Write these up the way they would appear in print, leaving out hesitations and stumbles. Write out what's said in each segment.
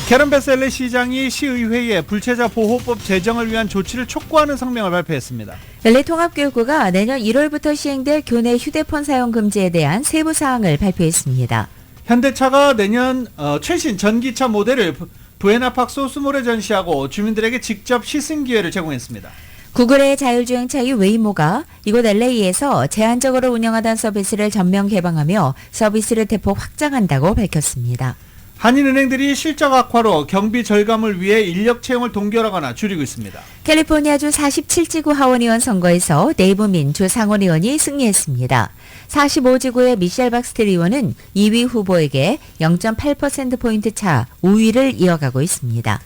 캐런 베스 LA 시장이 시의회에 불체자 보호법 제정을 위한 조치를 촉구하는 성명을 발표했습니다. LA 통합교육부가 내년 1월부터 시행될 교내 휴대폰 사용 금지에 대한 세부 사항을 발표했습니다. 현대차가 내년 최신 전기차 모델을 부에나팍 소스몰에 전시하고 주민들에게 직접 시승 기회를 제공했습니다. 구글의 자율주행차인 웨이모가 이곳 LA에서 제한적으로 운영하던 서비스를 전면 개방하며 서비스를 대폭 확장한다고 밝혔습니다. 한인은행들이 실적 악화로 경비 절감을 위해 인력 채용을 동결하거나 줄이고 있습니다. 캘리포니아주 47지구 하원의원 선거에서 네이버민 주 상원의원이 승리했습니다. 45지구의 미셸 박스트 의원은 2위 후보에게 0.8%포인트 차 우위를 이어가고 있습니다.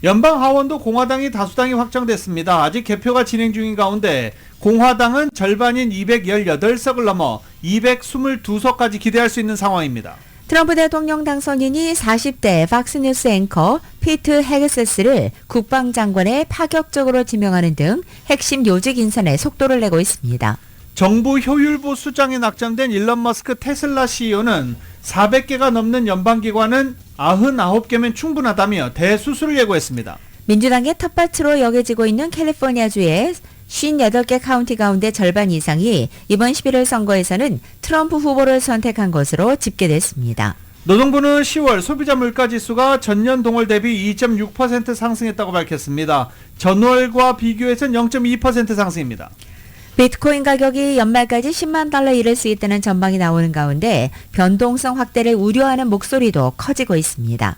연방 하원도 공화당이 다수당이 확정됐습니다. 아직 개표가 진행 중인 가운데 공화당은 절반인 218석을 넘어 222석까지 기대할 수 있는 상황입니다. 트럼프 대통령 당선인이 40대 팍스뉴스 앵커 피트 헤그세스를 국방장관에 파격적으로 지명하는 등 핵심 요직 인선에 속도를 내고 있습니다. 정부 효율부 수장에 낙점된 일론 머스크 테슬라 CEO는 400개가 넘는 연방기관은 99개면 충분하다며 대수술을 예고했습니다. 민주당의 텃밭으로 여겨지고 있는 캘리포니아주의 58개 카운티 가운데 절반 이상이 이번 11월 선거에서는 트럼프 후보를 선택한 것으로 집계됐습니다. 노동부는 10월 소비자 물가지수가 전년 동월 대비 2.6% 상승했다고 밝혔습니다. 전월과 비교해서는 0.2% 상승입니다. 비트코인 가격이 연말까지 10만 달러 이를 수 있다는 전망이 나오는 가운데 변동성 확대를 우려하는 목소리도 커지고 있습니다.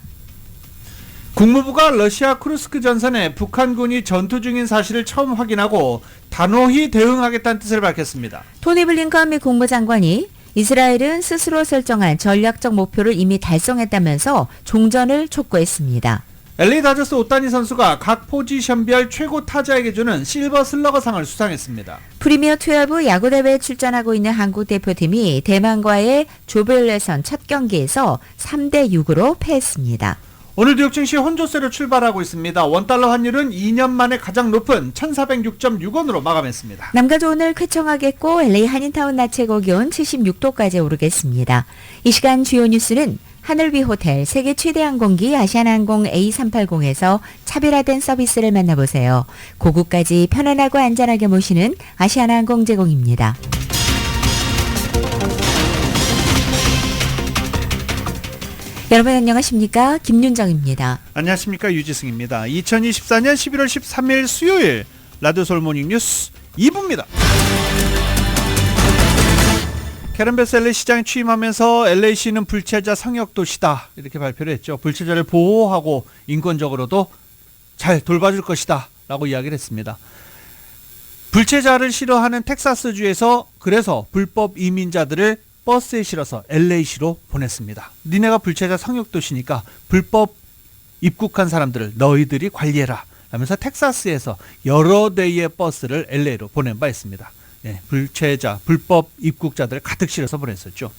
국무부가 러시아 쿠르스크 전선에 북한군이 전투 중인 사실을 처음 확인하고 단호히 대응하겠다는 뜻을 밝혔습니다. 토니 블링컨 미 국무장관이 이스라엘은 스스로 설정한 전략적 목표를 이미 달성했다면서 종전을 촉구했습니다. LA 다저스 오타니 선수가 각 포지션별 최고 타자에게 주는 실버 슬러거상을 수상했습니다. 프리미어 12 야구대회에 출전하고 있는 한국 대표팀이 대만과의 조별 예선 첫 경기에서 3대6으로 패했습니다. 오늘 뉴욕 증시 혼조세로 출발하고 있습니다. 원달러 환율은 2년 만에 가장 높은 1,406.6원으로 마감했습니다. 남가주 오늘 쾌청하겠고 LA 한인타운 낮 최고 기온 76도까지 오르겠습니다. 이 시간 주요 뉴스는 하늘비 호텔 세계 최대 항공기 아시아나항공 A380에서 차별화된 서비스를 만나보세요. 고국까지 편안하고 안전하게 모시는 아시아나항공 제공입니다. 여러분 안녕하십니까? 김윤정입니다. 안녕하십니까? 유지승입니다. 2024년 11월 13일 수요일 라디오 서울 모닝 뉴스 2부입니다. 캐런 베스 LA 시장에 취임하면서 LA시는 불체자 성역도시다 이렇게 발표를 했죠. 불체자를 보호하고 인권적으로도 잘 돌봐줄 것이다 라고 이야기를 했습니다. 불체자를 싫어하는 텍사스주에서 그래서 불법 이민자들을 버스에 실어서 LA시로 보냈습니다. 니네가 불체자 성역도시니까 불법 입국한 사람들을 너희들이 관리해라 라면서 텍사스에서 여러 대의 버스를 LA로 보낸 바 있습니다. 네, 불체자, 불법 입국자들을 가득 실어서 보냈었죠.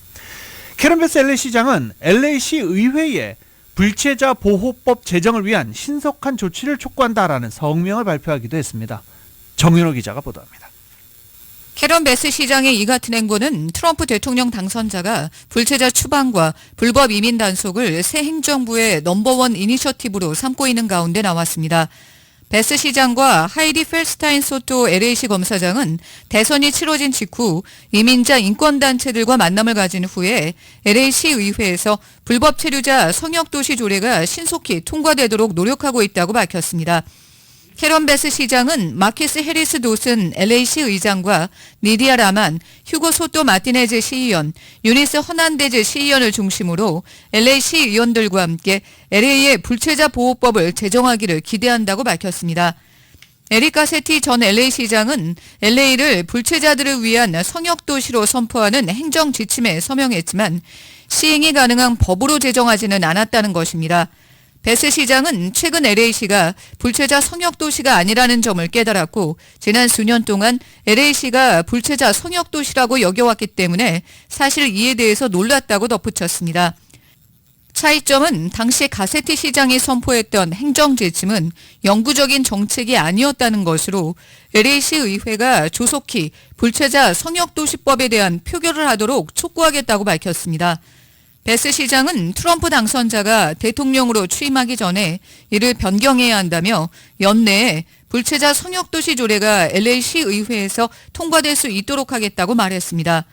캐런 베스 LA 시장은 LA시 의회에 불체자 보호법 제정을 위한 신속한 조치를 촉구한다라는 성명을 발표하기도 했습니다. 정윤호 기자가 보도합니다. 캐런 베스 시장의 이 같은 행보는 트럼프 대통령 당선자가 불체자 추방과 불법 이민 단속을 새 행정부의 넘버원 이니셔티브로 삼고 있는 가운데 나왔습니다. 베스 시장과 하이디 펠스타인 소토 LA시 검사장은 대선이 치러진 직후 이민자 인권단체들과 만남을 가진 후에 LA시 의회에서 불법 체류자 성역도시 조례가 신속히 통과되도록 노력하고 있다고 밝혔습니다. 캐런 베스 시장은 마키스 해리스 도슨 LA시 의장과 니디아 라만, 휴고 소토 마티네즈 시의원, 유니스 허난데즈 시의원을 중심으로 LA시 의원들과 함께 LA의 불체자 보호법을 제정하기를 기대한다고 밝혔습니다. 에릭 가세티 전 LA 시장은 LA를 불체자들을 위한 성역도시로 선포하는 행정 지침에 서명했지만 시행이 가능한 법으로 제정하지는 않았다는 것입니다. 베스 시장은 최근 LA시가 불체자 성역도시가 아니라는 점을 깨달았고 지난 수년 동안 LA시가 불체자 성역도시라고 여겨왔기 때문에 사실 이에 대해서 놀랐다고 덧붙였습니다. 차이점은 당시 가세티 시장이 선포했던 행정지침은 영구적인 정책이 아니었다는 것으로 LA시 의회가 조속히 불체자 성역도시법에 대한 표결을 하도록 촉구하겠다고 밝혔습니다. 베스 시장은 트럼프 당선자가 대통령으로 취임하기 전에 이를 변경해야 한다며 연내에 불체자 성역도시 조례가 LA시 의회에서 통과될 수 있도록 하겠다고 말했습니다.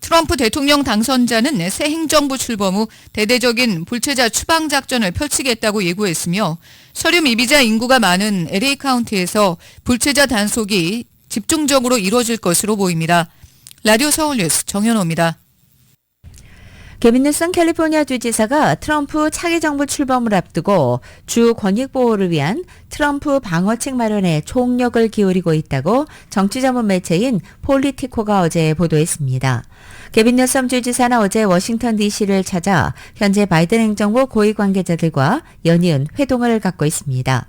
트럼프 대통령 당선자는 새 행정부 출범 후 대대적인 불체자 추방 작전을 펼치겠다고 예고했으며 서류 미비자 인구가 많은 LA 카운티에서 불체자 단속이 집중적으로 이루어질 것으로 보입니다. 라디오 서울뉴스 정현호입니다. 게빈 뉴슨 캘리포니아 주지사가 트럼프 차기 정부 출범을 앞두고 주 권익 보호를 위한 트럼프 방어책 마련에 총력을 기울이고 있다고 정치 전문 매체인 폴리티코가 어제 보도했습니다. 게빈 뉴섬 주지사는 어제 워싱턴 DC를 찾아 현재 바이든 행정부 고위 관계자들과 연이은 회동을 갖고 있습니다.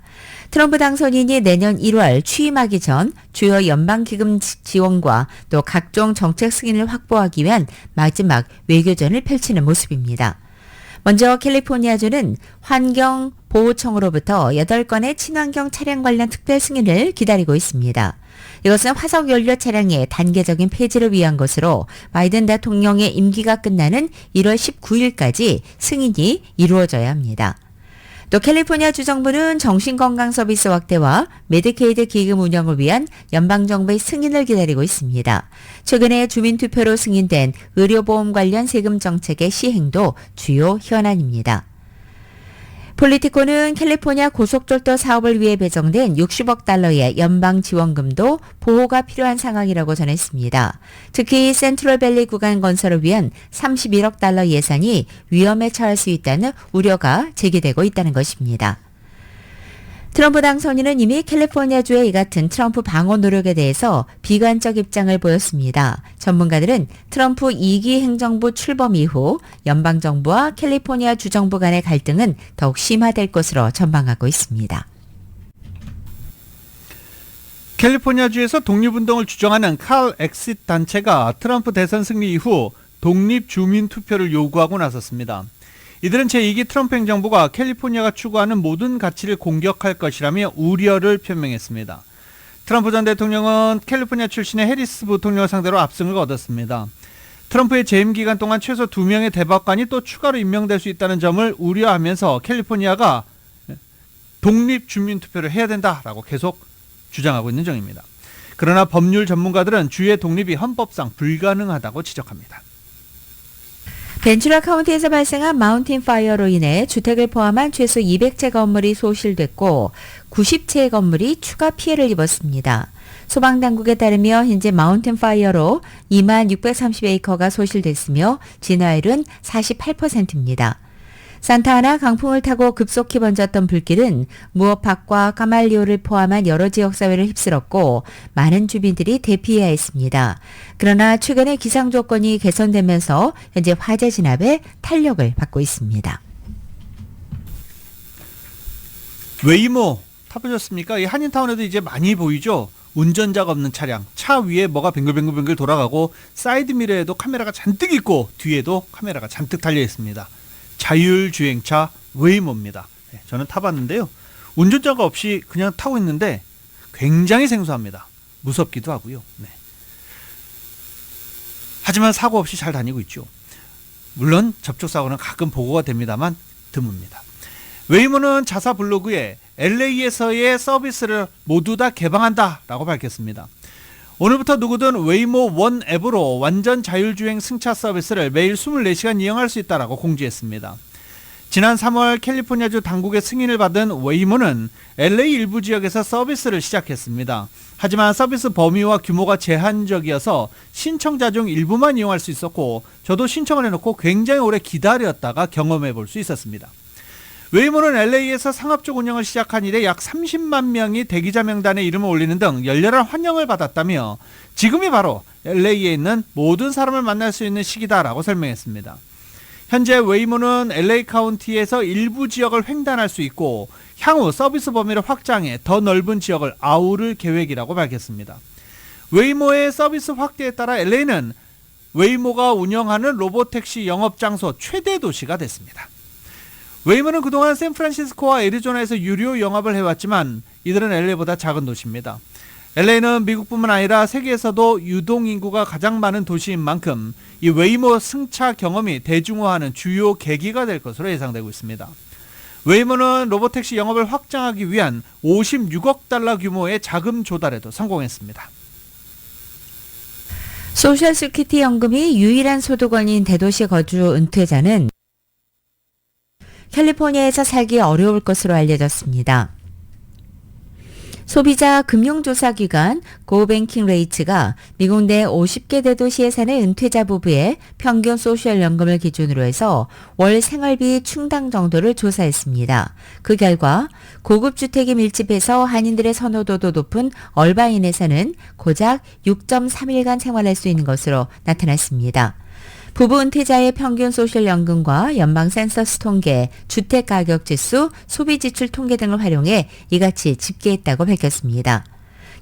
트럼프 당선인이 내년 1월 취임하기 전 주요 연방기금 지원과 또 각종 정책 승인을 확보하기 위한 마지막 외교전을 펼치는 모습입니다. 먼저 캘리포니아주는 환경보호청으로부터 8건의 친환경 차량 관련 특별 승인을 기다리고 있습니다. 이것은 화석연료 차량의 단계적인 폐지를 위한 것으로 바이든 대통령의 임기가 끝나는 1월 19일까지 승인이 이루어져야 합니다. 또 캘리포니아 주정부는 정신건강 서비스 확대와 메디케이드 기금 운영을 위한 연방정부의 승인을 기다리고 있습니다. 최근에 주민투표로 승인된 의료보험 관련 세금 정책의 시행도 주요 현안입니다. 폴리티코는 캘리포니아 고속철도 사업을 위해 배정된 60억 달러의 연방 지원금도 보호가 필요한 상황이라고 전했습니다. 특히 센트럴밸리 구간 건설을 위한 31억 달러 예산이 위험에 처할 수 있다는 우려가 제기되고 있다는 것입니다. 트럼프 당선인은 이미 캘리포니아주의 이 같은 트럼프 방어 노력에 대해서 비관적 입장을 보였습니다. 전문가들은 트럼프 2기 행정부 출범 이후 연방정부와 캘리포니아 주정부 간의 갈등은 더욱 심화될 것으로 전망하고 있습니다. 캘리포니아주에서 독립운동을 주장하는 칼 엑싯 단체가 트럼프 대선 승리 이후 독립주민투표를 요구하고 나섰습니다. 이들은 제2기 트럼프 행정부가 캘리포니아가 추구하는 모든 가치를 공격할 것이라며 우려를 표명했습니다. 트럼프 전 대통령은 캘리포니아 출신의 해리스 부통령을 상대로 압승을 거뒀습니다. 트럼프의 재임 기간 동안 최소 2명의 대법관이 또 추가로 임명될 수 있다는 점을 우려하면서 캘리포니아가 독립주민투표를 해야 된다라고 계속 주장하고 있는 중입니다. 그러나 법률 전문가들은 주의 독립이 헌법상 불가능하다고 지적합니다. 벤츄라 카운티에서 발생한 마운틴 파이어로 인해 주택을 포함한 최소 200채 건물이 소실됐고 90채의 건물이 추가 피해를 입었습니다. 소방당국에 따르면 현재 마운틴 파이어로 2630에이커가 소실됐으며 진화율은 48%입니다. 산타아나 강풍을 타고 급속히 번졌던 불길은 무어팍과 까말리오를 포함한 여러 지역사회를 휩쓸었고 많은 주민들이 대피해야 했습니다. 그러나 최근에 기상조건이 개선되면서 현재 화재 진압에 탄력을 받고 있습니다. 웨이모 타보셨습니까? 이 한인타운에도 이제 많이 보이죠? 운전자가 없는 차량, 차 위에 뭐가 뱅글뱅글 돌아가고 사이드미러에도 카메라가 잔뜩 있고 뒤에도 카메라가 잔뜩 달려 있습니다. 자율주행차 웨이모입니다. 저는 타봤는데요. 운전자가 없이 그냥 타고 있는데 굉장히 생소합니다. 무섭기도 하고요. 네. 하지만 사고 없이 잘 다니고 있죠. 물론 접촉사고는 가끔 보고가 됩니다만 드뭅니다. 웨이모는 자사 블로그에 LA에서의 서비스를 모두 다 개방한다라고 밝혔습니다. 오늘부터 누구든 웨이모 원 앱으로 완전 자율주행 승차 서비스를 매일 24시간 이용할 수 있다라고 공지했습니다. 지난 3월 캘리포니아주 당국의 승인을 받은 웨이모는 LA 일부 지역에서 서비스를 시작했습니다. 하지만 서비스 범위와 규모가 제한적이어서 신청자 중 일부만 이용할 수 있었고 저도 신청을 해놓고 굉장히 오래 기다렸다가 경험해 볼 수 있었습니다. 웨이모는 LA에서 상업적 운영을 시작한 이래 약 30만 명이 대기자 명단에 이름을 올리는 등 열렬한 환영을 받았다며 지금이 바로 LA에 있는 모든 사람을 만날 수 있는 시기다라고 설명했습니다. 현재 웨이모는 LA 카운티에서 일부 지역을 횡단할 수 있고 향후 서비스 범위를 확장해 더 넓은 지역을 아우를 계획이라고 밝혔습니다. 웨이모의 서비스 확대에 따라 LA는 웨이모가 운영하는 로보택시 영업장소 최대 도시가 됐습니다. 웨이모는 그동안 샌프란시스코와 애리조나에서 유료 영업을 해왔지만 이들은 LA보다 작은 도시입니다. LA는 미국뿐만 아니라 세계에서도 유동 인구가 가장 많은 도시인 만큼 이 웨이모 승차 경험이 대중화하는 주요 계기가 될 것으로 예상되고 있습니다. 웨이모는 로보택시 영업을 확장하기 위한 56억 달러 규모의 자금 조달에도 성공했습니다. 소셜시큐리티 연금이 유일한 소득원인 대도시 거주 은퇴자는 캘리포니아에서 살기 어려울 것으로 알려졌습니다. 소비자 금융조사기관 고뱅킹 레이츠가 미국 내 50개 대도시에 사는 은퇴자 부부의 평균 소셜연금을 기준으로 해서 월 생활비 충당 정도를 조사했습니다. 그 결과 고급 주택이 밀집해서 한인들의 선호도도 높은 얼바인에서는 고작 6.3일간 생활할 수 있는 것으로 나타났습니다. 부부 은퇴자의 평균 소셜연금과 연방 센서스 통계, 주택가격지수, 소비지출 통계 등을 활용해 이같이 집계했다고 밝혔습니다.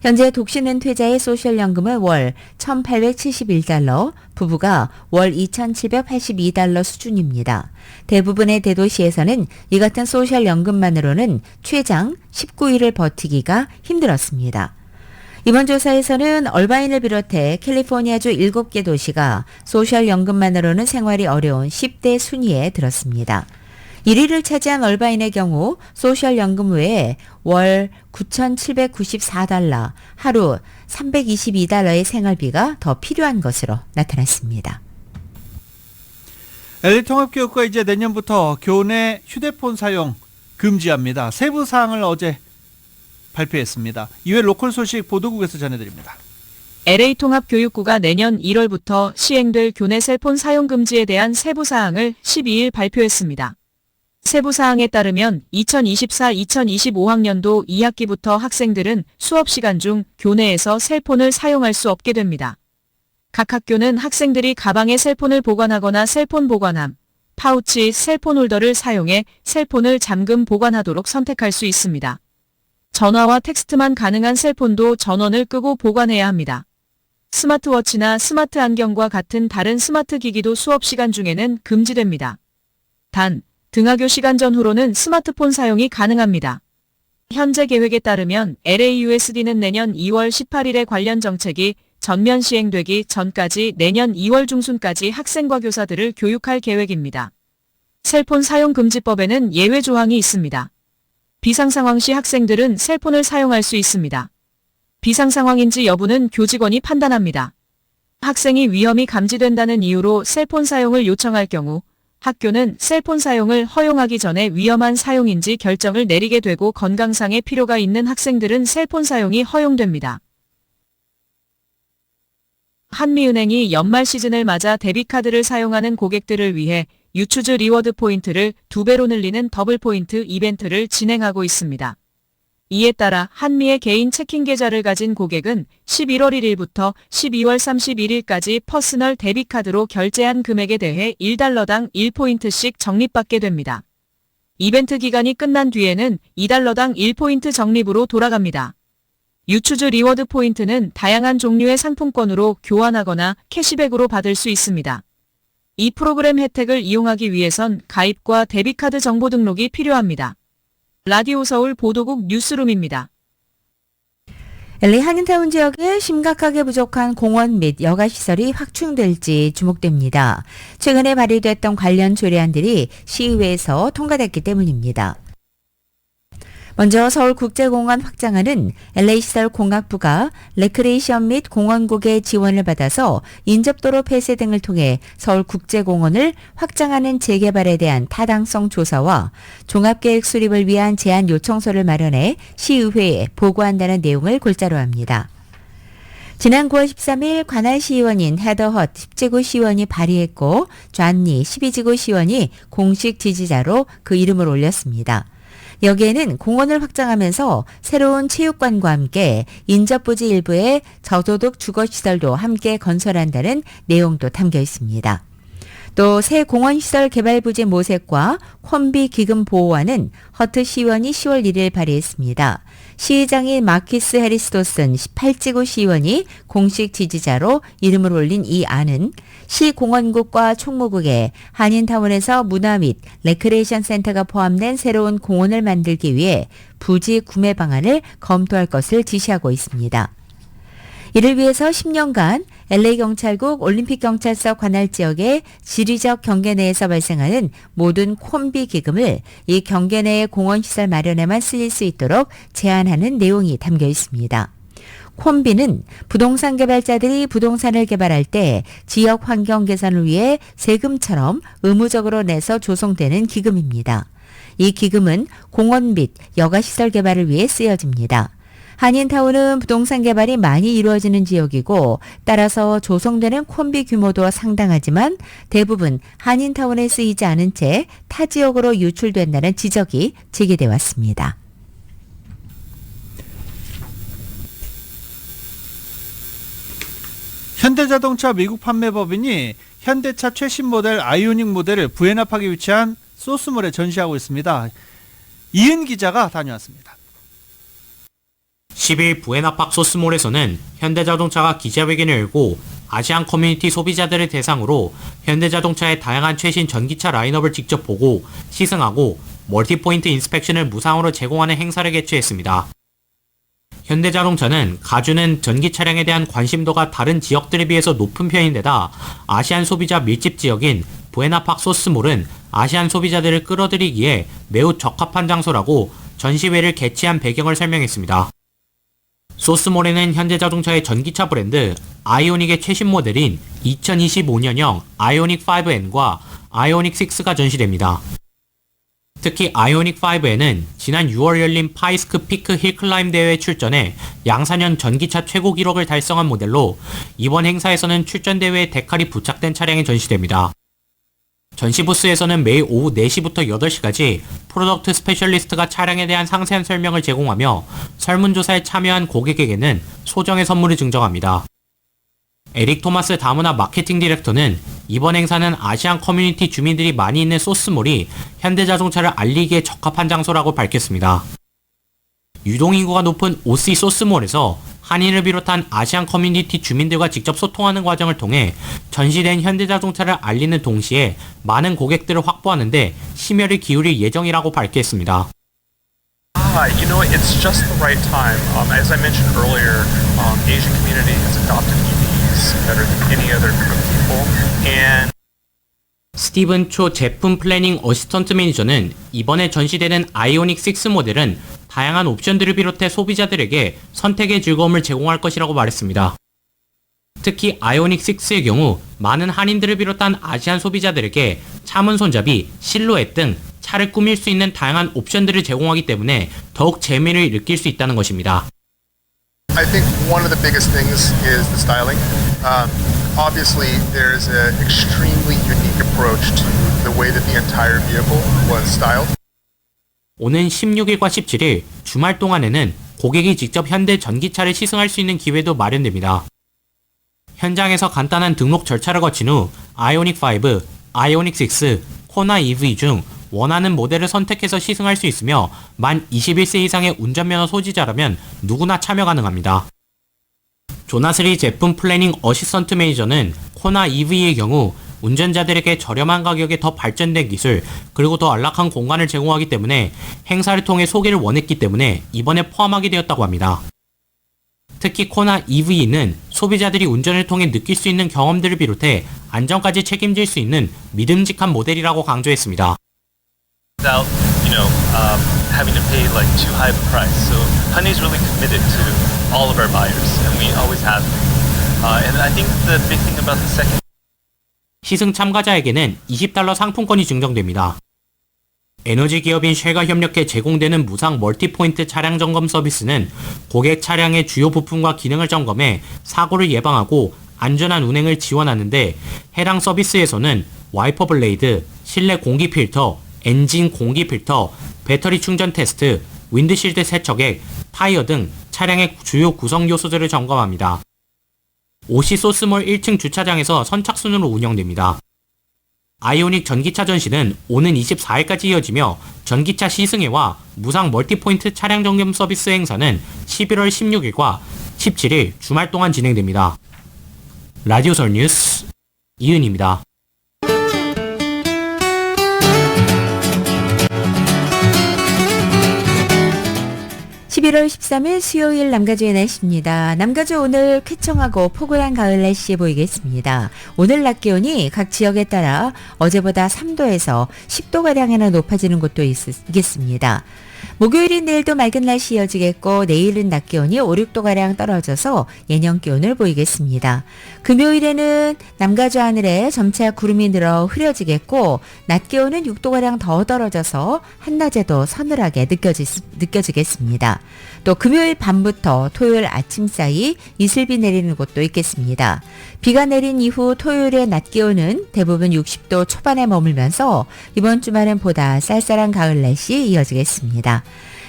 현재 독신 은퇴자의 소셜연금은 월 1,871달러, 부부가 월 2,782달러 수준입니다. 대부분의 대도시에서는 이 같은 소셜연금만으로는 최장 19일을 버티기가 힘들었습니다. 이번 조사에서는 얼바인을 비롯해 캘리포니아주 7개 도시가 소셜연금만으로는 생활이 어려운 10대 순위에 들었습니다. 1위를 차지한 얼바인의 경우 소셜연금 외에 월 9,794달러, 하루 322달러의 생활비가 더 필요한 것으로 나타났습니다. LA 통합교육부가 이제 내년부터 교내 휴대폰 사용 금지합니다. 세부 사항을 어제 발표했습니다. 이외 로컬 소식 보도국에서 전해드립니다. LA통합교육부가 내년 1월부터 시행될 교내 셀폰 사용 금지에 대한 세부 사항을 12일 발표했습니다. 세부 사항에 따르면 2024-2025학년도 2학기부터 학생들은 수업 시간 중 교내에서 셀폰을 사용할 수 없게 됩니다. 각 학교는 학생들이 가방에 셀폰을 보관하거나 셀폰 보관함, 파우치, 셀폰 홀더를 사용해 셀폰을 잠금 보관하도록 선택할 수 있습니다. 전화와 텍스트만 가능한 셀폰도 전원을 끄고 보관해야 합니다. 스마트워치나 스마트 안경과 같은 다른 스마트 기기도 수업 시간 중에는 금지됩니다. 단, 등하교 시간 전후로는 스마트폰 사용이 가능합니다. 현재 계획에 따르면 LAUSD는 내년 2월 18일에 관련 정책이 전면 시행되기 전까지 내년 2월 중순까지 학생과 교사들을 교육할 계획입니다. 셀폰 사용 금지법에는 예외 조항이 있습니다. 비상상황 시 학생들은 셀폰을 사용할 수 있습니다. 비상상황인지 여부는 교직원이 판단합니다. 학생이 위험이 감지된다는 이유로 셀폰 사용을 요청할 경우 학교는 셀폰 사용을 허용하기 전에 위험한 사용인지 결정을 내리게 되고 건강상의 필요가 있는 학생들은 셀폰 사용이 허용됩니다. 한미은행이 연말 시즌을 맞아 데비카드를 사용하는 고객들을 위해 유추즈 리워드 포인트를 2배로 늘리는 더블 포인트 이벤트를 진행하고 있습니다. 이에 따라 한미의 개인 체킹 계좌를 가진 고객은 11월 1일부터 12월 31일까지 퍼스널 데비카드로 결제한 금액에 대해 1달러당 1포인트씩 적립받게 됩니다. 이벤트 기간이 끝난 뒤에는 2달러당 1포인트 적립으로 돌아갑니다. 유추즈 리워드 포인트는 다양한 종류의 상품권으로 교환하거나 캐시백으로 받을 수 있습니다. 이 프로그램 혜택을 이용하기 위해선 가입과 데비카드 정보 등록이 필요합니다. 라디오 서울 보도국 뉴스룸입니다. LA 한인타운 지역에 심각하게 부족한 공원 및 여가시설이 확충될지 주목됩니다. 최근에 발의됐던 관련 조례안들이 시의회에서 통과됐기 때문입니다. 먼저 서울국제공원 확장안은 LA시설 공학부가 레크레이션 및 공원국의 지원을 받아서 인접도로 폐쇄 등을 통해 서울국제공원을 확장하는 재개발에 대한 타당성 조사와 종합계획 수립을 위한 제안 요청서를 마련해 시의회에 보고한다는 내용을 골자로 합니다. 지난 9월 13일 관할 시의원인 헤더 헛 10지구 시의원이 발의했고 존니 12지구 시의원이 공식 지지자로 그 이름을 올렸습니다. 여기에는 공원을 확장하면서 새로운 체육관과 함께 인접부지 일부에 저소득 주거시설도 함께 건설한다는 내용도 담겨 있습니다. 또 새 공원시설 개발 부지 모색과 콘비 기금 보호안은 허트 시의원이 10월 1일 발의했습니다. 시의장인 마키스 해리스 도슨 18지구 시의원이 공식 지지자로 이름을 올린 이 안은 시공원국과 총무국에 한인타운에서 문화 및 레크레이션 센터가 포함된 새로운 공원을 만들기 위해 부지 구매 방안을 검토할 것을 지시하고 있습니다. 이를 위해서 10년간 LA경찰국 올림픽경찰서 관할 지역의 지리적 경계 내에서 발생하는 모든 콘비 기금을 이 경계 내의 공원시설 마련에만 쓰일 수 있도록 제한하는 내용이 담겨 있습니다. 콘비는 부동산 개발자들이 부동산을 개발할 때 지역 환경 개선을 위해 세금처럼 의무적으로 내서 조성되는 기금입니다. 이 기금은 공원 및 여가시설 개발을 위해 쓰여집니다. 한인타운은 부동산 개발이 많이 이루어지는 지역이고 따라서 조성되는 콘비 규모도 상당하지만 대부분 한인타운에 쓰이지 않은 채 타 지역으로 유출된다는 지적이 제기돼 왔습니다. 현대자동차 미국 판매법인이 현대차 최신 모델 아이오닉 모델을 부에나팍에 위치한 소스몰에 전시하고 있습니다. 이은 기자가 다녀왔습니다. 10일 부에나팍 소스몰에서는 현대자동차가 기자회견을 열고 아시안 커뮤니티 소비자들을 대상으로 현대자동차의 다양한 최신 전기차 라인업을 직접 보고 시승하고 멀티포인트 인스펙션을 무상으로 제공하는 행사를 개최했습니다. 현대자동차는 가주는 전기 차량에 대한 관심도가 다른 지역들에 비해서 높은 편인데다 아시안 소비자 밀집 지역인 부에나팍 소스몰은 아시안 소비자들을 끌어들이기에 매우 적합한 장소라고 전시회를 개최한 배경을 설명했습니다. 소스몰에는 현대자동차의 전기차 브랜드 아이오닉의 최신 모델인 2025년형 아이오닉 5N과 아이오닉 6가 전시됩니다. 특히 아이오닉 5N은 지난 6월 열린 파이스크 피크 힐클라임 대회에 출전해 양산형 전기차 최고 기록을 달성한 모델로 이번 행사에서는 출전 대회에 데칼이 부착된 차량이 전시됩니다. 전시 부스에서는 매일 오후 4시부터 8시까지 프로덕트 스페셜리스트가 차량에 대한 상세한 설명을 제공하며 설문조사에 참여한 고객에게는 소정의 선물을 증정합니다. 에릭 토마스 다문화 마케팅 디렉터는 이번 행사는 아시안 커뮤니티 주민들이 많이 있는 소스몰이 현대자동차를 알리기에 적합한 장소라고 밝혔습니다. 유동인구가 높은 OC 소스몰에서 한인을 비롯한 아시안 커뮤니티 주민들과 직접 소통하는 과정을 통해 전시된 현대자동차를 알리는 동시에 많은 고객들을 확보하는 데 심혈을 기울일 예정이라고 밝혔습니다. It's just the right time. As I mentioned earlier, Asian community has adopted EVs better than any other group of people. And 스티븐 초 제품 플래닝 어시스턴트 매니저는 이번에 전시되는 아이오닉 6 모델은 다양한 옵션들을 비롯해 소비자들에게 선택의 즐거움을 제공할 것이라고 말했습니다. 특히 아이오닉 6의 경우 많은 한인들을 비롯한 아시안 소비자들에게 차문 손잡이, 실루엣 등 차를 꾸밀 수 있는 다양한 옵션들을 제공하기 때문에 더욱 재미를 느낄 수 있다는 것입니다. I think one of the biggest things is the styling. Obviously, there's an extremely unique approach to the way that the entire vehicle was styled. 오는 16일과 17일 주말 동안에는 고객이 직접 현대 전기차를 시승할 수 있는 기회도 마련됩니다. 현장에서 간단한 등록 절차를 거친 후 아이오닉 5, 아이오닉 6, 코나 EV 중 원하는 모델을 선택해서 시승할 수 있으며 만 21세 이상의 운전면허 소지자라면 누구나 참여 가능합니다. 조나스리 제품 플래닝 어시스턴트 매니저는 코나 EV의 경우 운전자들에게 저렴한 가격에 더 발전된 기술 그리고 더 안락한 공간을 제공하기 때문에 행사를 통해 소개를 원했기 때문에 이번에 포함하게 되었다고 합니다. 특히 코나 EV는 소비자들이 운전을 통해 느낄 수 있는 경험들을 비롯해 안전까지 책임질 수 있는 믿음직한 모델이라고 강조했습니다. without, having to pay like too high of a price. So Hyundai's really committed to all of our buyers, and we always have been. And I think the big thing about the second 시승 참가자에게는 $20 상품권이 증정됩니다. 에너지 기업인 쉘과 협력해 제공되는 무상 멀티포인트 차량 점검 서비스는 고객 차량의 주요 부품과 기능을 점검해 사고를 예방하고 안전한 운행을 지원하는데 해당 서비스에서는 와이퍼 블레이드, 실내 공기 필터, 엔진 공기 필터, 배터리 충전 테스트, 윈드실드 세척액, 타이어 등 차량의 주요 구성 요소들을 점검합니다. OC 소스몰 1층 주차장에서 선착순으로 운영됩니다. 아이오닉 전기차 전시는 오는 24일까지 이어지며 전기차 시승회와 무상 멀티포인트 차량 점검 서비스 행사는 11월 16일과 17일 주말 동안 진행됩니다. 라디오설 뉴스 이은입니다. 11월 13일 수요일 남가주의 날씨입니다. 남가주 오늘 쾌청하고 포근한 가을 날씨 보이겠습니다. 오늘 낮 기온이 각 지역에 따라 어제보다 3도에서 10도가량이나 높아지는 곳도 있겠습니다. 목요일인 내일도 맑은 날씨 이어지겠고 내일은 낮 기온이 5, 6도가량 떨어져서 예년 기온을 보이겠습니다. 금요일에는 남가주 하늘에 점차 구름이 늘어 흐려지겠고 낮 기온은 6도가량 더 떨어져서 한낮에도 서늘하게 느껴지겠습니다. 또 금요일 밤부터 토요일 아침 사이 이슬비 내리는 곳도 있겠습니다. 비가 내린 이후 토요일의 낮 기온은 대부분 60도 초반에 머물면서 이번 주말은 보다 쌀쌀한 가을 날씨 이어지겠습니다.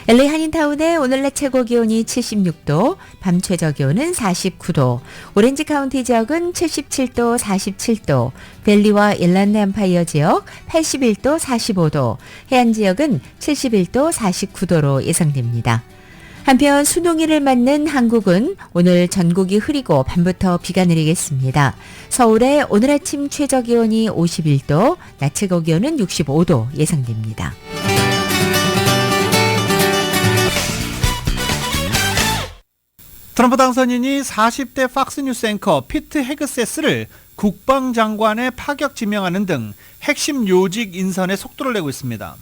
LA 한인타운의 오늘 낮 최고 기온이 76도, 밤 최저 기온은 49도, 오렌지 카운티 지역은 77도, 47도, 밸리와 일란드 엠파이어 지역 81도, 45도, 해안 지역은 71도, 49도로 예상됩니다. 한편 수능일을 맞는 한국은 오늘 전국이 흐리고 밤부터 비가 내리겠습니다. 서울의 오늘 아침 최저 기온이 51도, 낮 최고 기온은 65도 예상됩니다. 트럼프 당선인이 40대 팍스뉴스 앵커 피트 헤그세스를 국방장관에 파격 지명하는 등 핵심 요직 인선에 속도를 내고 있습니다.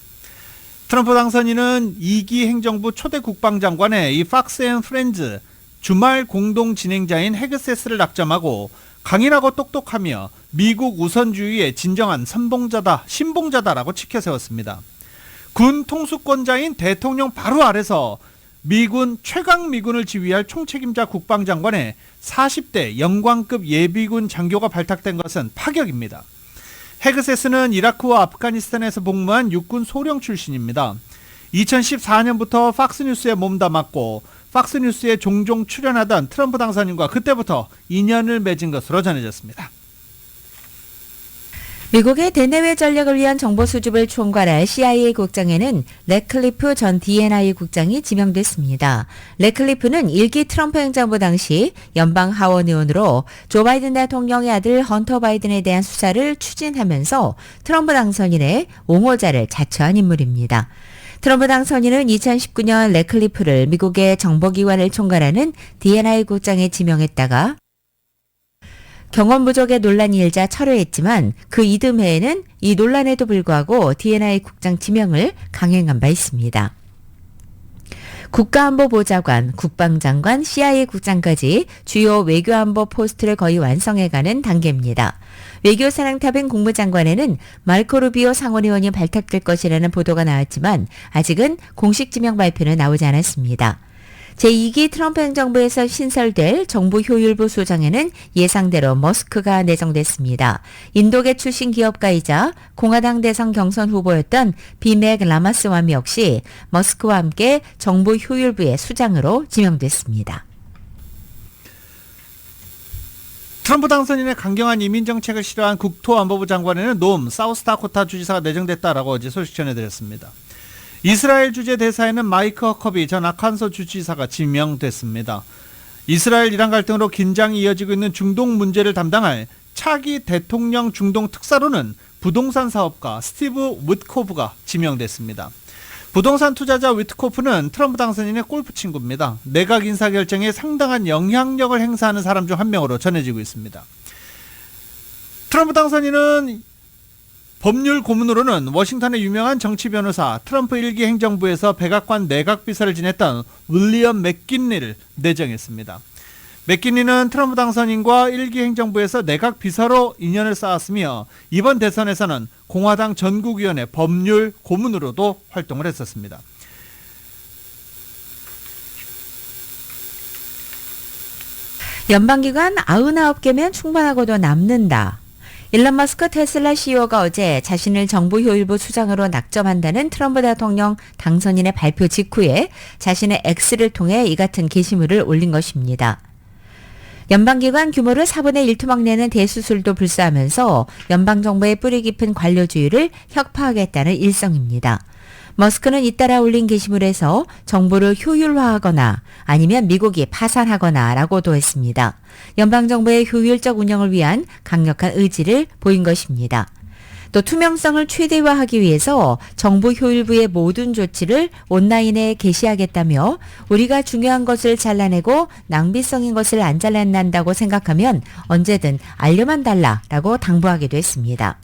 트럼프 당선인은 2기 행정부 초대 국방장관에 이 팍스 앤 프렌즈 주말 공동 진행자인 헤그세스를 낙점하고 강인하고 똑똑하며 미국 우선주의의 진정한 신봉자다라고 치켜세웠습니다. 군 통수권자인 대통령 바로 아래서 미군 최강 미군을 지휘할 총책임자 국방장관에 40대 영광급 예비군 장교가 발탁된 것은 파격입니다. 헤그세스는 이라크와 아프가니스탄에서 복무한 육군 소령 출신입니다. 2014년부터 팍스뉴스에 몸담았고 팍스뉴스에 종종 출연하던 트럼프 당선인과 그때부터 인연을 맺은 것으로 전해졌습니다. 미국의 대내외 전략을 위한 정보 수집을 총괄할 CIA 국장에는 래클리프 전 DNI 국장이 지명됐습니다. 래클리프는 1기 트럼프 행정부 당시 연방 하원 의원으로 조 바이든 대통령의 아들 헌터 바이든에 대한 수사를 추진하면서 트럼프 당선인의 옹호자를 자처한 인물입니다. 트럼프 당선인은 2019년 래클리프를 미국의 정보기관을 총괄하는 DNI 국장에 지명했다가 경험 부족의 논란이 일자 철회했지만 그 이듬해에는 이 논란에도 불구하고 DNI 국장 지명을 강행한 바 있습니다. 국가안보보좌관, 국방장관, CIA 국장까지 주요 외교안보 포스트를 거의 완성해가는 단계입니다. 외교사령탑인 국무장관에는 마르코 루비오 상원의원이 발탁될 것이라는 보도가 나왔지만 아직은 공식 지명 발표는 나오지 않았습니다. 제2기 트럼프 행정부에서 신설될 정부 효율부 소장에는 예상대로 머스크가 내정됐습니다. 인도계 출신 기업가이자 공화당 대선 경선 후보였던 비맥 라마스와미 역시 머스크와 함께 정부 효율부의 수장으로 지명됐습니다. 트럼프 당선인의 강경한 이민정책을 싫어한 국토안보부 장관에는 노 사우스다코타 주지사가 내정됐다라고 어제 소식 전해드렸습니다. 이스라엘 주재 대사에는 마이크 허커비 전 아칸소 주지사가 지명됐습니다. 이스라엘 이란 갈등으로 긴장이 이어지고 있는 중동 문제를 담당할 차기 대통령 중동 특사로는 부동산 사업가 스티브 위트코프가 지명됐습니다. 부동산 투자자 위트코프는 트럼프 당선인의 골프 친구입니다. 내각 인사 결정에 상당한 영향력을 행사하는 사람 중 한 명으로 전해지고 있습니다. 트럼프 당선인은 법률 고문으로는 워싱턴의 유명한 정치 변호사 트럼프 1기 행정부에서 백악관 내각비서를 지냈던 윌리엄 맥킨리를 내정했습니다. 맥킨리는 트럼프 당선인과 1기 행정부에서 내각비서로 인연을 쌓았으며 이번 대선에서는 공화당 전국위원회 법률 고문으로도 활동을 했었습니다. 연방기관 99개면 충분하고도 남는다. 일론 머스크 테슬라 CEO가 어제 자신을 정부 효율부 수장으로 낙점한다는 트럼프 대통령 당선인의 발표 직후에 자신의 X를 통해 이 같은 게시물을 올린 것입니다. 연방기관 규모를 4분의 1 토막 내는 대수술도 불사하면서 연방정부의 뿌리 깊은 관료주의를 혁파하겠다는 일성입니다. 머스크는 잇따라 올린 게시물에서 정부를 효율화하거나 아니면 미국이 파산하거나 라고도 했습니다. 연방정부의 효율적 운영을 위한 강력한 의지를 보인 것입니다. 또 투명성을 최대화하기 위해서 정부 효율부의 모든 조치를 온라인에 게시하겠다며 우리가 중요한 것을 잘라내고 낭비성인 것을 안 잘라낸다고 생각하면 언제든 알려만 달라라고 당부하기도 했습니다.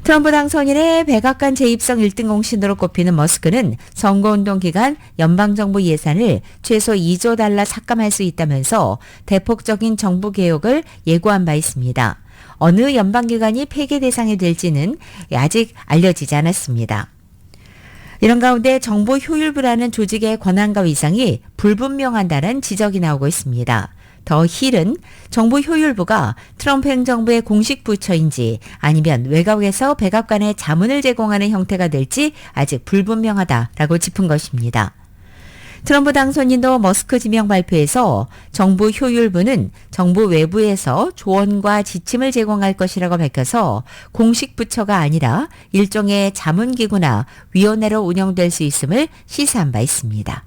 트럼프 당선인의 백악관 재입성 1등 공신으로 꼽히는 머스크는 선거운동 기간 연방정부 예산을 최소 2조 달러 삭감할 수 있다면서 대폭적인 정부 개혁을 예고한 바 있습니다. 어느 연방기관이 폐기 대상이 될지는 아직 알려지지 않았습니다. 이런 가운데 정부 효율부라는 조직의 권한과 위상이 불분명하다는 지적이 나오고 있습니다. 더 힐은 정부 효율부가 트럼프 행정부의 공식 부처인지 아니면 외곽에서 백악관에 자문을 제공하는 형태가 될지 아직 불분명하다라고 짚은 것입니다. 트럼프 당선인도 머스크 지명 발표에서 정부 효율부는 정부 외부에서 조언과 지침을 제공할 것이라고 밝혀서 공식 부처가 아니라 일종의 자문기구나 위원회로 운영될 수 있음을 시사한 바 있습니다.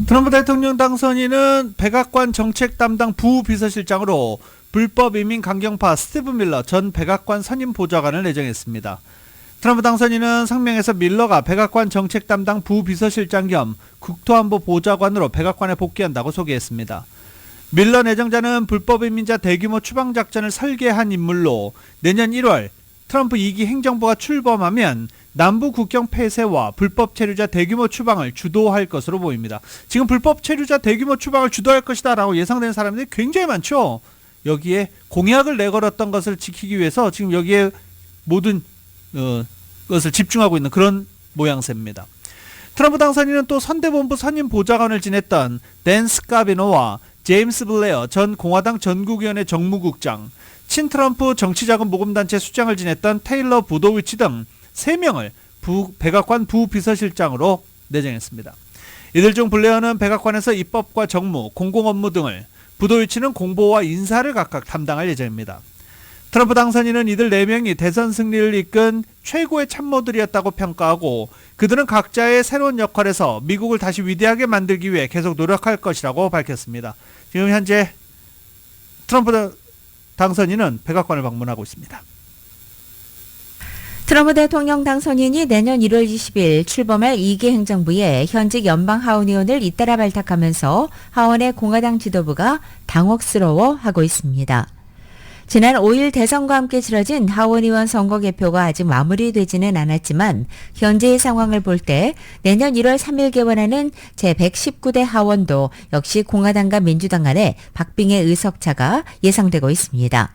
트럼프 대통령 당선인은 백악관 정책 담당 부비서실장으로 불법 이민 강경파 스티브 밀러 전 백악관 선임 보좌관을 내정했습니다. 트럼프 당선인은 성명에서 밀러가 백악관 정책 담당 부비서실장 겸 국토안보 보좌관으로 백악관에 복귀한다고 소개했습니다. 밀러 내정자는 불법 이민자 대규모 추방 작전을 설계한 인물로 내년 1월 트럼프 2기 행정부가 출범하면 남부 국경 폐쇄와 불법 체류자 대규모 추방을 주도할 것으로 보입니다. 지금 불법 체류자 대규모 추방을 주도할 것이다 라고 예상되는 사람들이 굉장히 많죠. 여기에 공약을 내걸었던 것을 지키기 위해서 지금 여기에 모든 것을 집중하고 있는 그런 모양새입니다. 트럼프 당선인은 또 선대본부 선임 보좌관을 지냈던 댄 스카비노와 제임스 블레어 전 공화당 전국위원회 정무국장, 친트럼프 정치자금 모금단체 수장을 지냈던 테일러 부도위치 등 3명을 백악관 부비서실장으로 내정했습니다. 이들 중 블레어는 백악관에서 입법과 정무, 공공업무 등을, 부도위치는 공보와 인사를 각각 담당할 예정입니다. 트럼프 당선인은 이들 4명이 대선 승리를 이끈 최고의 참모들이었다고 평가하고 그들은 각자의 새로운 역할에서 미국을 다시 위대하게 만들기 위해 계속 노력할 것이라고 밝혔습니다. 지금 현재 트럼프 당선인은 백악관을 방문하고 있습니다. 트럼프 대통령 당선인이 내년 1월 20일 출범할 2기 행정부의 현직 연방 하원의원을 잇따라 발탁하면서 하원의 공화당 지도부가 당혹스러워하고 있습니다. 지난 5일 대선과 함께 치러진 하원의원 선거 개표가 아직 마무리되지는 않았지만 현재의 상황을 볼 때 내년 1월 3일 개원하는 제119대 하원도 역시 공화당과 민주당 간의 박빙의 의석차가 예상되고 있습니다.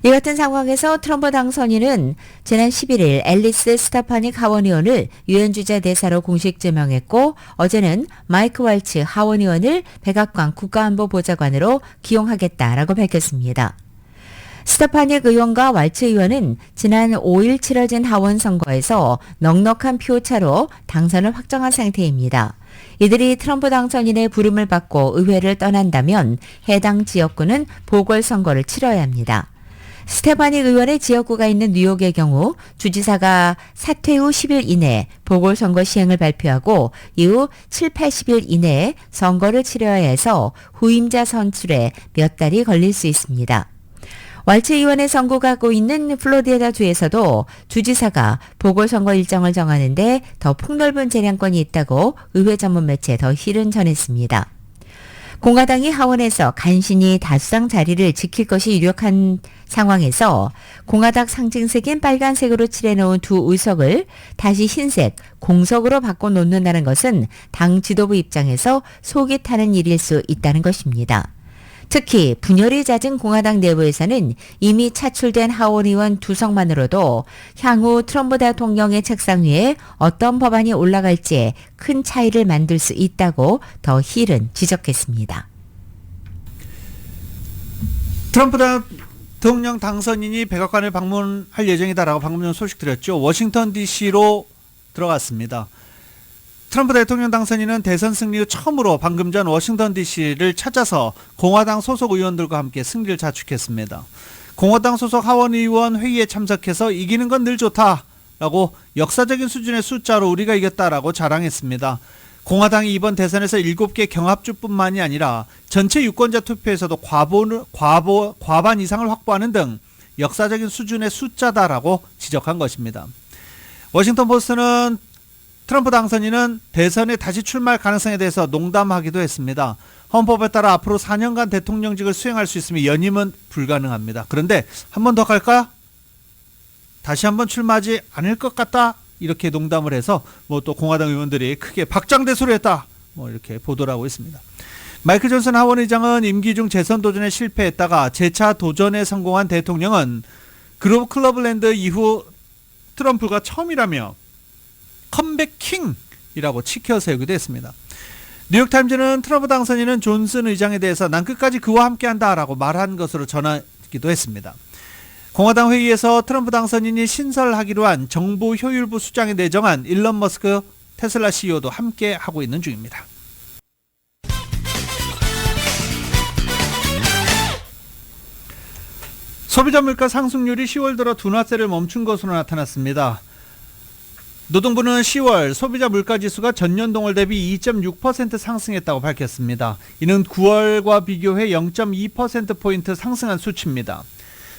이 같은 상황에서 트럼프 당선인은 지난 11일 앨리스 스타파닉 하원의원을 유엔주재 대사로 공식 제명했고 어제는 마이크 왈츠 하원의원을 백악관 국가안보보좌관으로 기용하겠다라고 밝혔습니다. 스타파닉 의원과 왈츠 의원은 지난 5일 치러진 하원 선거에서 넉넉한 표차로 당선을 확정한 상태입니다. 이들이 트럼프 당선인의 부름을 받고 의회를 떠난다면 해당 지역구는 보궐선거를 치러야 합니다. 스테파닉 의원의 지역구가 있는 뉴욕의 경우 주지사가 사퇴 후 10일 이내에 보궐선거 시행을 발표하고 이후 7, 80일 이내에 선거를 치러야 해서 후임자 선출에 몇 달이 걸릴 수 있습니다. 왈츠 의원의 선거가고 있는 플로리다주에서도 주지사가 보궐선거 일정을 정하는데 더 폭넓은 재량권이 있다고 의회 전문 매체 더 힐은 전했습니다. 공화당이 하원에서 간신히 다수당 자리를 지킬 것이 유력한 상황에서 공화당 상징색인 빨간색으로 칠해놓은 두 의석을 다시 흰색, 공석으로 바꿔놓는다는 것은 당 지도부 입장에서 속이 타는 일일 수 있다는 것입니다. 특히 분열이 잦은 공화당 내부에서는 이미 차출된 하원의원 2석만으로도 향후 트럼프 대통령의 책상 위에 어떤 법안이 올라갈지에 큰 차이를 만들 수 있다고 더 힐은 지적했습니다. 트럼프 대통령 당선인이 백악관을 방문할 예정이다라고 방금 전 소식 드렸죠. 워싱턴 DC로 들어갔습니다. 트럼프 대통령 당선인은 대선 승리 후 처음으로 방금 전 워싱턴 DC를 찾아서 공화당 소속 의원들과 함께 승리를 자축했습니다. 공화당 소속 하원 의원 회의에 참석해서 이기는 건 늘 좋다라고 역사적인 수준의 숫자로 우리가 이겼다라고 자랑했습니다. 공화당이 이번 대선에서 7개 경합주뿐만이 아니라 전체 유권자 투표에서도 과반 이상을 확보하는 등 역사적인 수준의 숫자다라고 지적한 것입니다. 워싱턴 포스트는 트럼프 당선인은 대선에 다시 출마할 가능성에 대해서 농담하기도 했습니다. 헌법에 따라 앞으로 4년간 대통령직을 수행할 수 있으며 연임은 불가능합니다. 그런데 한 번 더 갈까? 다시 한번 출마하지 않을 것 같다? 이렇게 농담을 해서 또 공화당 의원들이 크게 박장대소를 했다. 이렇게 보도를 하고 있습니다. 마이클 존슨 하원 의장은 임기 중 재선 도전에 실패했다가 재차 도전에 성공한 대통령은 그로브 클러블랜드 이후 트럼프가 처음이라며 컴백킹이라고 치켜 세우기도 했습니다. 뉴욕타임즈는 트럼프 당선인은 존슨 의장에 대해서 난 끝까지 그와 함께한다라고 말한 것으로 전하기도 했습니다. 공화당 회의에서 트럼프 당선인이 신설하기로 한 정부 효율부 수장에 내정한 일론 머스크 테슬라 CEO도 함께 하고 있는 중입니다. 소비자 물가 상승률이 10월 들어 둔화세를 멈춘 것으로 나타났습니다. 노동부는 10월 소비자 물가지수가 전년 동월 대비 2.6% 상승했다고 밝혔습니다. 이는 9월과 비교해 0.2%포인트 상승한 수치입니다.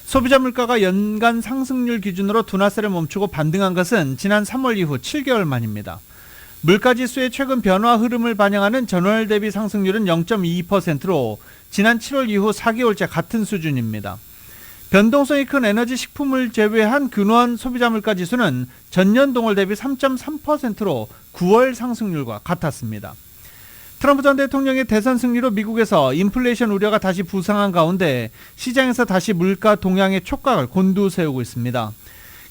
소비자 물가가 연간 상승률 기준으로 둔화세를 멈추고 반등한 것은 지난 3월 이후 7개월 만입니다. 물가지수의 최근 변화 흐름을 반영하는 전월 대비 상승률은 0.22%로 지난 7월 이후 4개월째 같은 수준입니다. 변동성이 큰 에너지 식품을 제외한 근원 소비자 물가 지수는 전년 동월 대비 3.3%로 9월 상승률과 같았습니다. 트럼프 전 대통령의 대선 승리로 미국에서 인플레이션 우려가 다시 부상한 가운데 시장에서 다시 물가 동향의 촉각을 곤두세우고 있습니다.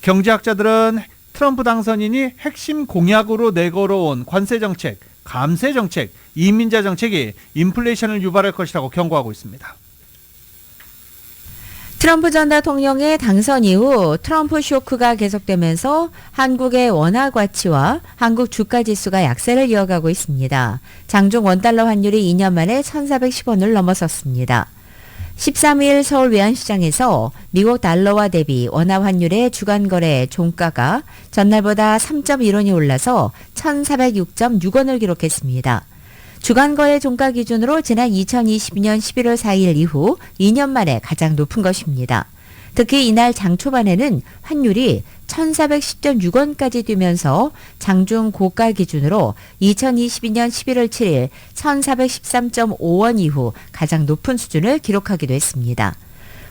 경제학자들은 트럼프 당선인이 핵심 공약으로 내걸어온 관세 정책, 감세 정책, 이민자 정책이 인플레이션을 유발할 것이라고 경고하고 있습니다. 트럼프 전 대통령의 당선 이후 트럼프 쇼크가 계속되면서 한국의 원화 가치와 한국 주가 지수가 약세를 이어가고 있습니다. 장중 원달러 환율이 2년 만에 1,410원을 넘어섰습니다. 13일 서울 외환시장에서 미국 달러와 대비 원화 환율의 주간 거래 종가가 전날보다 3.1원이 올라서 1,406.6원을 기록했습니다. 주간 거래 종가 기준으로 지난 2022년 11월 4일 이후 2년 만에 가장 높은 것입니다. 특히 이날 장 초반에는 환율이 1,410.6원까지 뛰면서 장중 고가 기준으로 2022년 11월 7일 1,413.5원 이후 가장 높은 수준을 기록하기도 했습니다.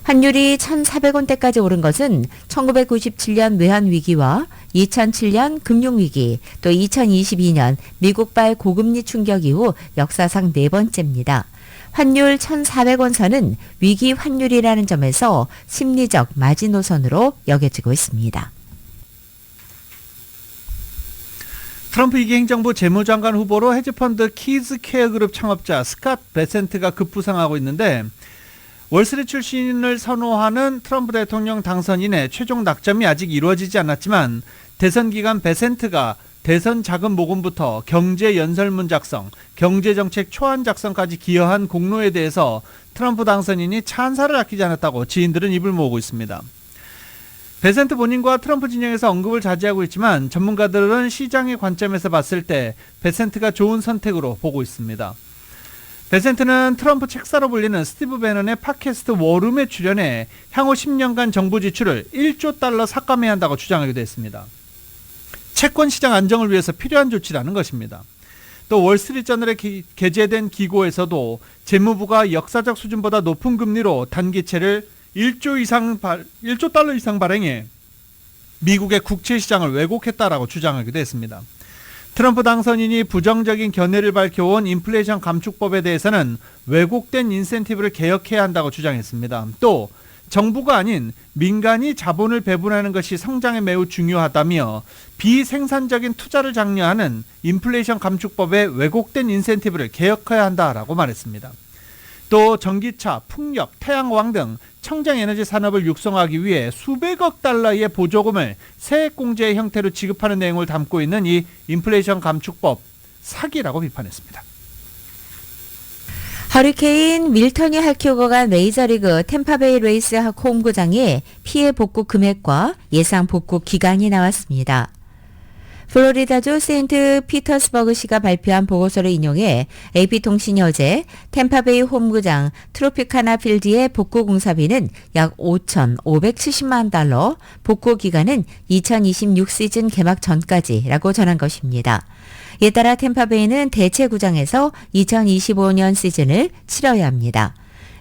환율이 1,400원대까지 오른 것은 1997년 외환위기와 2007년 금융위기, 또 2022년 미국발 고금리 충격 이후 역사상 네 번째입니다. 환율 1,400원 선은 위기 환율이라는 점에서 심리적 마지노선으로 여겨지고 있습니다. 트럼프 2기 행정부 재무장관 후보로 헤지펀드 키즈케어 그룹 창업자 스캇 베센트가 급부상하고 있는데 월스트리트 출신을 선호하는 트럼프 대통령 당선인의 최종 낙점이 아직 이루어지지 않았지만 대선 기간 베센트가 대선 자금 모금부터 경제 연설문 작성, 경제정책 초안 작성까지 기여한 공로에 대해서 트럼프 당선인이 찬사를 아끼지 않았다고 지인들은 입을 모으고 있습니다. 베센트 본인과 트럼프 진영에서 언급을 자제하고 있지만 전문가들은 시장의 관점에서 봤을 때 베센트가 좋은 선택으로 보고 있습니다. 베센트는 트럼프 책사로 불리는 스티브 배넌의 팟캐스트 워룸에 출연해 향후 10년간 정부 지출을 1조 달러 삭감해야 한다고 주장하기도 했습니다. 채권 시장 안정을 위해서 필요한 조치라는 것입니다. 또 월스트리트저널에 게재된 기고에서도 재무부가 역사적 수준보다 높은 금리로 단기채를 1조 달러 이상 발행해 미국의 국채 시장을 왜곡했다라고 주장하기도 했습니다. 트럼프 당선인이 부정적인 견해를 밝혀온 인플레이션 감축법에 대해서는 왜곡된 인센티브를 개혁해야 한다고 주장했습니다. 또 정부가 아닌 민간이 자본을 배분하는 것이 성장에 매우 중요하다며 비생산적인 투자를 장려하는 인플레이션 감축법의 왜곡된 인센티브를 개혁해야 한다라고 말했습니다. 또 전기차, 풍력, 태양광 등 청정에너지 산업을 육성하기 위해 수백억 달러의 보조금을 세액공제의 형태로 지급하는 내용을 담고 있는 이 인플레이션 감축법 사기라고 비판했습니다. 허리케인 밀턴이 핥히고 간 메이저리그 템파베이 레이스 홈구장의 피해 복구 금액과 예상 복구 기간이 나왔습니다. 플로리다주 세인트 피터스버그시가 발표한 보고서를 인용해 AP통신이 어제 템파베이 홈구장 트로피카나 필드의 복구 공사비는 약 5,570만 달러, 복구 기간은 2026 시즌 개막 전까지라고 전한 것입니다. 이에 따라 템파베이는 대체 구장에서 2025년 시즌을 치러야 합니다.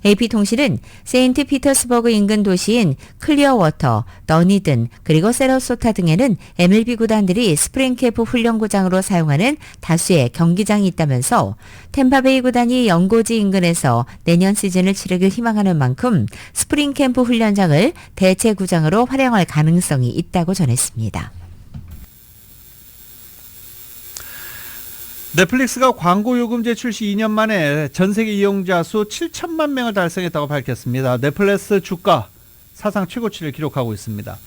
AP통신은 세인트 피터스버그 인근 도시인 클리어워터, 더니든, 그리고 세러소타 등에는 MLB 구단들이 스프링 캠프 훈련구장으로 사용하는 다수의 경기장이 있다면서 템파베이 구단이 연고지 인근에서 내년 시즌을 치르길 희망하는 만큼 스프링 캠프 훈련장을 대체 구장으로 활용할 가능성이 있다고 전했습니다. 넷플릭스가 광고 요금제 출시 2년 만에 전 세계 이용자 수 7천만 명을 달성했다고 밝혔습니다. 넷플릭스 주가 사상 최고치를 기록하고 있습니다.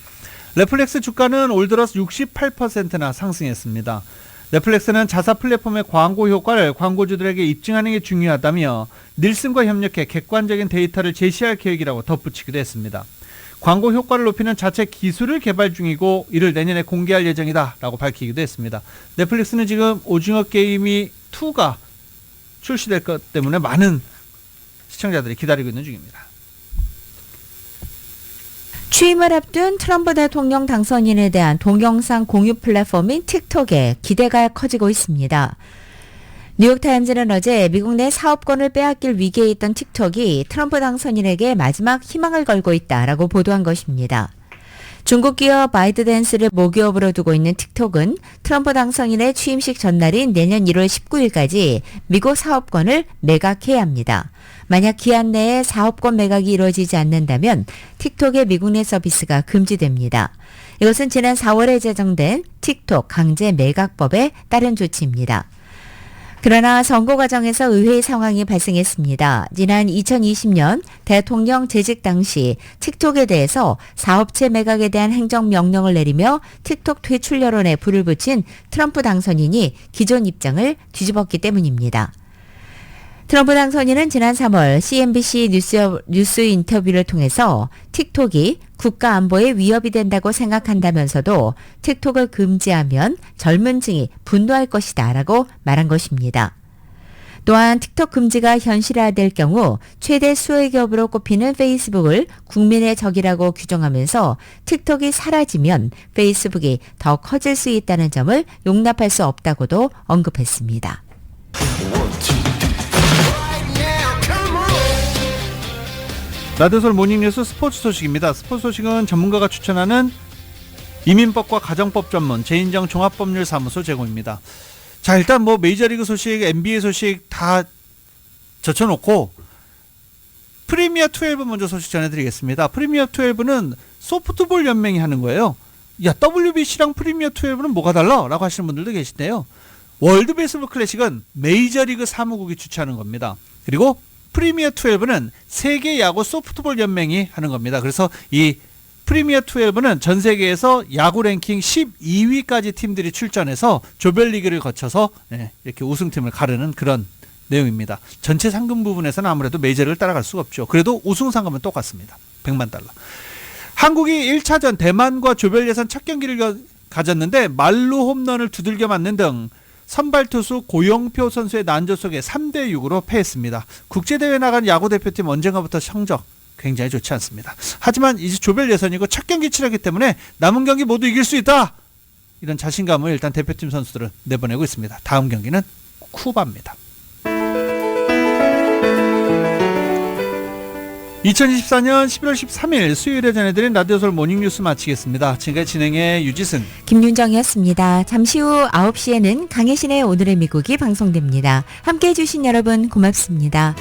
넷플릭스 주가는 올 들어서 68%나 상승했습니다. 넷플릭스는 자사 플랫폼의 광고 효과를 광고주들에게 입증하는 게 중요하다며 닐슨과 협력해 객관적인 데이터를 제시할 계획이라고 덧붙이기도 했습니다. 광고 효과를 높이는 자체 기술을 개발 중이고 이를 내년에 공개할 예정이다 라고 밝히기도 했습니다. 넷플릭스는 지금 오징어 게임이 2가 출시될 것 때문에 많은 시청자들이 기다리고 있는 중입니다. 취임을 앞둔 트럼프 대통령 당선인에 대한 동영상 공유 플랫폼인 틱톡에 기대가 커지고 있습니다. 뉴욕타임즈는 어제 미국 내 사업권을 빼앗길 위기에 있던 틱톡이 트럼프 당선인에게 마지막 희망을 걸고 있다라고 보도한 것입니다. 중국 기업 바이트댄스를 모기업으로 두고 있는 틱톡은 트럼프 당선인의 취임식 전날인 내년 1월 19일까지 미국 사업권을 매각해야 합니다. 만약 기한 내에 사업권 매각이 이루어지지 않는다면 틱톡의 미국 내 서비스가 금지됩니다. 이것은 지난 4월에 제정된 틱톡 강제 매각법에 따른 조치입니다. 그러나 선거 과정에서 의외의 상황이 발생했습니다. 지난 2020년 대통령 재직 당시 틱톡에 대해서 사업체 매각에 대한 행정명령을 내리며 틱톡 퇴출 여론에 불을 붙인 트럼프 당선인이 기존 입장을 뒤집었기 때문입니다. 트럼프 당선인은 지난 3월 CNBC 뉴스 인터뷰를 통해서 틱톡이 국가 안보에 위협이 된다고 생각한다면서도 틱톡을 금지하면 젊은 층이 분노할 것이다 라고 말한 것입니다. 또한 틱톡 금지가 현실화될 경우 최대 수혜기업으로 꼽히는 페이스북을 국민의 적이라고 규정하면서 틱톡이 사라지면 페이스북이 더 커질 수 있다는 점을 용납할 수 없다고도 언급했습니다. 라디오솔 모닝뉴스 스포츠 소식입니다. 스포츠 소식은 전문가가 추천하는 이민법과 가정법 전문 재인정 종합법률사무소 제공입니다. 자, 일단 메이저리그 소식, NBA 소식 다 젖혀놓고 프리미어 12 먼저 소식 전해드리겠습니다. 프리미어 12는 소프트볼 연맹이 하는 거예요. 야, WBC랑 프리미어 12는 뭐가 달라? 라고 하시는 분들도 계신데요. 월드 베이스볼 클래식은 메이저리그 사무국이 주최하는 겁니다. 그리고 프리미어 12는 세계 야구 소프트볼 연맹이 하는 겁니다. 그래서 이 프리미어 12는 전 세계에서 야구 랭킹 12위까지 팀들이 출전해서 조별리그를 거쳐서 이렇게 우승팀을 가르는 그런 내용입니다. 전체 상금 부분에서는 아무래도 메이저리그를 따라갈 수가 없죠. 그래도 우승 상금은 똑같습니다. 100만 달러. 한국이 1차전 대만과 조별 예선 첫 경기를 가졌는데 말루 홈런을 두들겨 맞는 등 선발 투수 고영표 선수의 난조 속에 3대6으로 패했습니다. 국제대회 나간 야구대표팀 언젠가부터 성적 굉장히 좋지 않습니다. 하지만 이제 조별 예선이고 첫 경기 치르기 때문에 남은 경기 모두 이길 수 있다. 이런 자신감을 일단 대표팀 선수들은 내보내고 있습니다. 다음 경기는 쿠바입니다. 2024년 11월 13일 수요일에 전해드린 라디오솔 모닝뉴스 마치겠습니다. 지금까지 진행의 유지승, 김윤정이었습니다. 잠시 후 9시에는 강혜신의 오늘의 미국이 방송됩니다. 함께해 주신 여러분 고맙습니다.